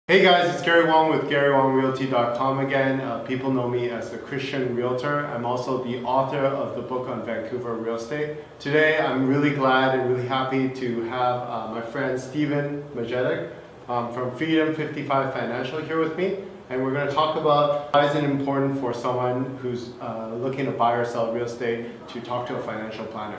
Hey guys, it's Gary Wong with GaryWongRealty.com again. People know me as the Christian Realtor. I'm also the author of the book on Vancouver real estate. Today, I'm really glad and really happy to have my friend Stephen Majetic from Freedom 55 Financial here with me. And we're going to talk about why is it important for someone who's looking to buy or sell real estate to talk to a financial planner.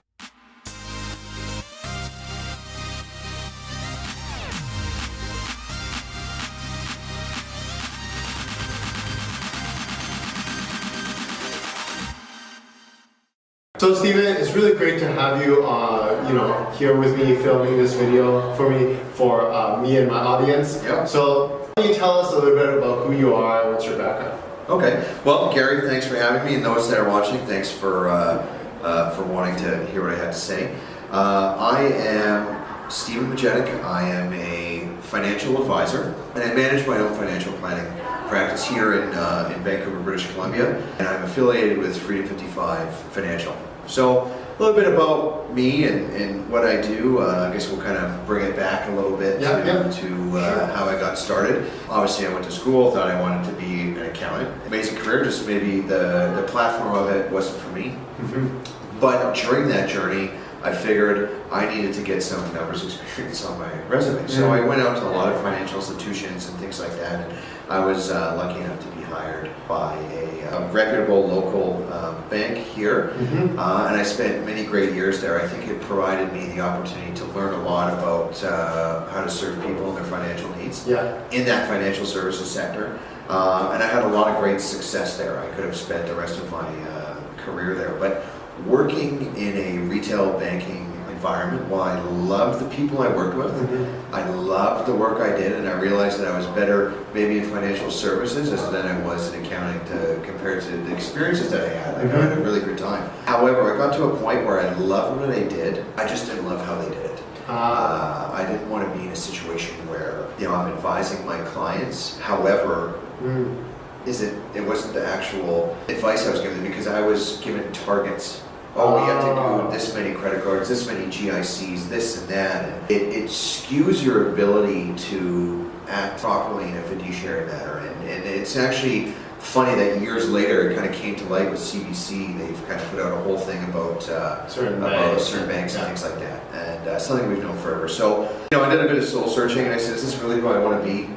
So Stephen, it's really great to have you, here with me filming this video for me and my audience. Yeah. So can you tell us a little bit about who you are and what's your background? Okay. Well, Gary, thanks for having me, and those that are watching, thanks for wanting to hear what I have to say. I am Stephen Majetic. I am a financial advisor, and I manage my own financial planning practice here in Vancouver, British Columbia, and I'm affiliated with Freedom 55 Financial. So a little bit about me and what I do. I guess we'll kind of bring it back a little bit to how I got started. Obviously, I went to school, thought I wanted to be an accountant. Amazing career, just maybe the platform of it wasn't for me. Mm-hmm. But during that journey, I figured I needed to get some numbers experience on my resume. So I went out to a lot of financial institutions and things like that. And I was lucky enough to be hired by a reputable local bank here. And I spent many great years there. I think it provided me the opportunity to learn a lot about how to serve people and their financial needs in that financial services sector. And I had a lot of great success there. I could have spent the rest of my career there. But working in a retail banking environment, while I loved the people I worked with, I loved the work I did, and I realized that I was better maybe in financial services than I was in accounting compared to the experiences that I had. I had a really good time. However, I got to a point where I loved what I did, I just didn't love how they did it. I didn't want to be in a situation where I'm advising my clients. However, it wasn't the actual advice I was given, because I was given targets. Oh, you have to do this many credit cards, this many GICs, this and that. And it skews your ability to act properly in a fiduciary manner. And it's actually funny that years later it kind of came to light with CBC. They've kind of put out a whole thing about certain banks and things like that. And something we've known forever. So, I did a bit of soul searching, and I said, is this really who I want to be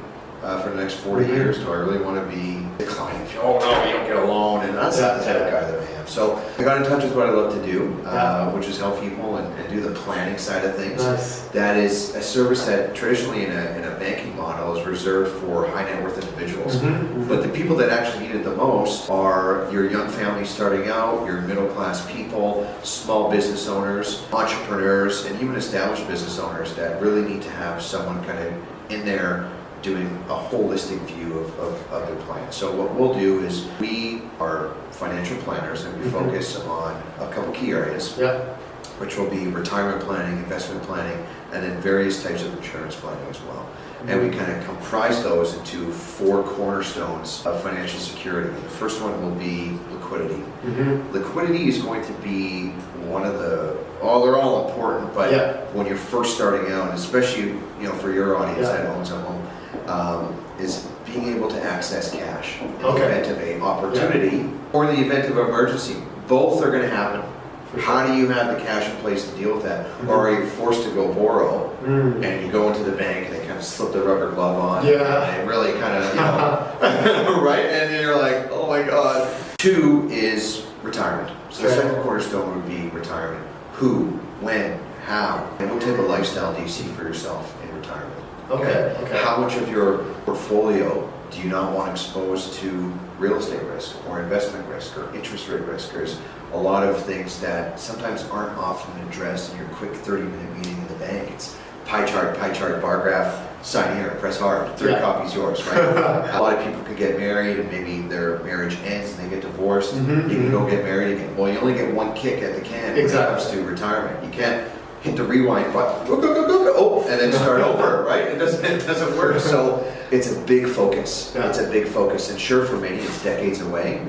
for the next 40 years? Do I really want to be the client? Oh no, you don't get a loan. And that's not the type of guy that I am. So I got in touch with what I love to do, which is help people and do the planning side of things. That is a service that traditionally in a banking model is reserved for high net worth individuals. But the people that actually need it the most are your young families starting out, your middle class people, small business owners, entrepreneurs, and even established business owners that really need to have someone kind of in there doing a holistic view of their plan. So what we'll do is we are financial planners, and we focus on a couple key areas, which will be retirement planning, investment planning, and then various types of insurance planning as well. And we kind of comprise those into 4 cornerstones of financial security. The first one will be liquidity. Liquidity is going to be one of the, they're all important, but when you're first starting out, especially for your audience that owns a home, is being able to access cash in the event of an opportunity or the event of emergency. Both are going to happen. How do you have the cash in place to deal with that? Or are you forced to go borrow and you go into the bank and they kind of slip the rubber glove on and it really kind of, right? And then you're like, oh my God. 2 is retirement. So the second cornerstone would be retirement. Who, when, how, and what type of lifestyle do you see for yourself in retirement? How much of your portfolio do you not want exposed to real estate risk or investment risk or interest rate risk? There's a lot of things that sometimes aren't often addressed in your quick 30-minute meeting in the bank. It's pie chart, bar graph, sign here, press hard, 3 copies yours, right? A lot of people could get married and maybe their marriage ends and they get divorced. You can go get married again. Well, you only get one kick at the can when it comes to retirement. You can't hit the rewind button, go, and then start over, right? It doesn't work. So it's a big focus. It's a big focus, and sure, for many it's decades away.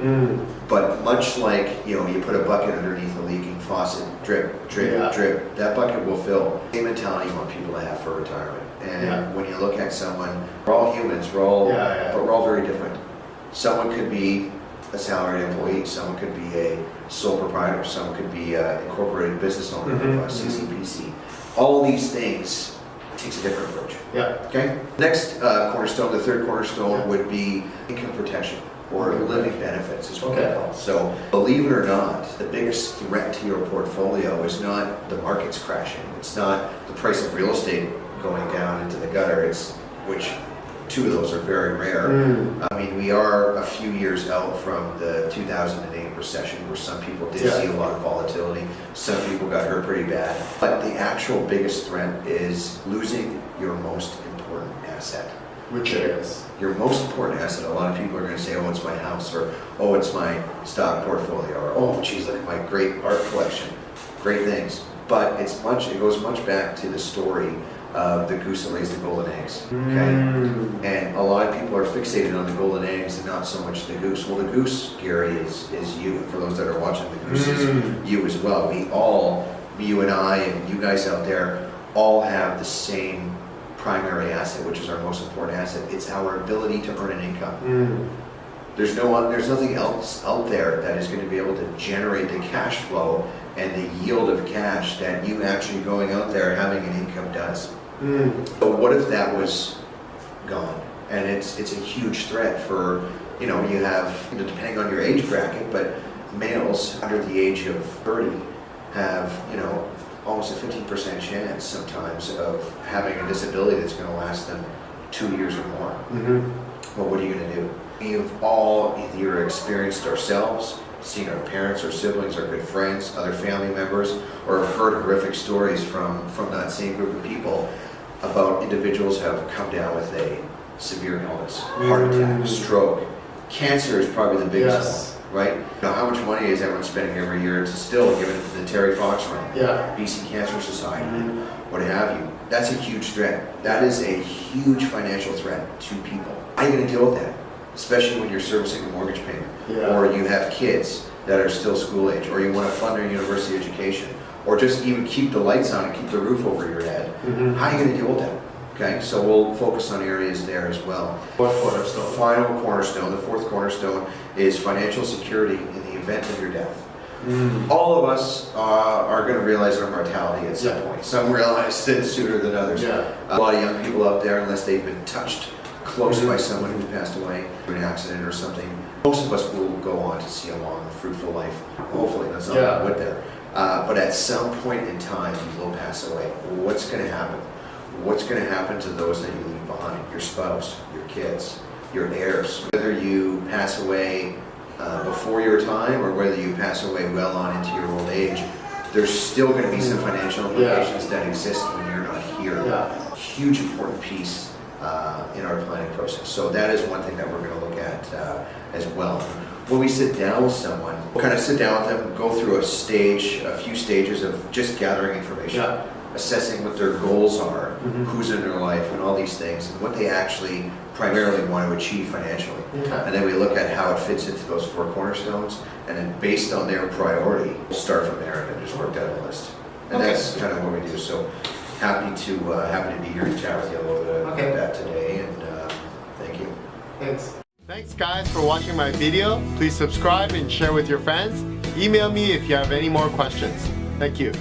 But much like you put a bucket underneath a leaking faucet, drip, drip, drip. That bucket will fill. Same mentality you want people to have for retirement. And when you look at someone, we're all humans, but we're all very different. Someone could be a salaried employee, someone could be a sole proprietor, someone could be an incorporated business owner, a CCPC. All these things takes a different approach. Okay. Next cornerstone, the third cornerstone would be income protection or living benefits is what we call it. So believe it or not, the biggest threat to your portfolio is not the markets crashing. It's not the price of real estate going down into the gutter. Which two of those are very rare. I mean, we are a few years out from the 2008 recession where some people did see a lot of volatility. Some people got hurt pretty bad. But the actual biggest threat is losing your most important asset. Which is? Your most important asset. A lot of people are going to say, oh, it's my house, or oh, it's my stock portfolio, or oh, geez, look at my great art collection. Great things. But it goes much back to the story of the goose that lays the golden eggs. Okay? And a lot of people are fixated on the golden eggs and not so much the goose. Well, the goose, Gary, is you. For those that are watching, the goose is you as well. We all, you and I and you guys out there, all have the same primary asset, which is our most important asset. It's our ability to earn an income. There's nothing else out there that is going to be able to generate the cash flow and the yield of cash that you actually going out there having an income does. But what if that was gone? And it's a huge threat for, you have, depending on your age bracket, but males under the age of 30 have, almost a 15% chance sometimes of having a disability that's going to last them 2 years or more. Well, what are you going to do? We've all either experienced ourselves, seen our parents or siblings or good friends, other family members, or heard horrific stories from that same group of people about individuals who have come down with a severe illness, heart attack, stroke. Cancer is probably the biggest one, right? How much money is everyone spending every year to still give it the Terry Fox run, BC Cancer Society, what have you? That's a huge threat. That is a huge financial threat to people. How are you going to deal with that? Especially when you're servicing a mortgage payment, or you have kids that are still school age, or you want to fund their university education, or just even keep the lights on and keep the roof over your head. How are you going to deal with that? Okay, so we'll focus on areas there as well. Fourth cornerstone. Final cornerstone, the fourth cornerstone is financial security in the event of your death. All of us are going to realize our mortality at some point. Some realize it sooner than others. A lot of young people out there, unless they've been touched close by someone who's passed away through an accident or something, most of us will go on to see a long, fruitful life. Hopefully, that's not what there. But at some point in time, you will pass away. What's going to happen? What's going to happen to those that you leave behind? Your spouse, your kids, your heirs. Whether you pass away before your time or whether you pass away well on into your old age, there's still going to be some financial implications that exist when you're not here. Huge important piece in our planning process. So that is one thing that we're going to look at as well. When we sit down with someone, we'll kind of sit down with them, go through a few stages of just gathering information, assessing what their goals are, who's in their life, and all these things, and what they actually primarily want to achieve financially. And then we look at how it fits into those four cornerstones, and then based on their priority, we'll start from there and then just work down a list. And that's kind of what we do. So happy to be here to chat with you a little bit about that today, and thank you. Thanks guys for watching my video. Please subscribe and share with your friends. Email me if you have any more questions. Thank you.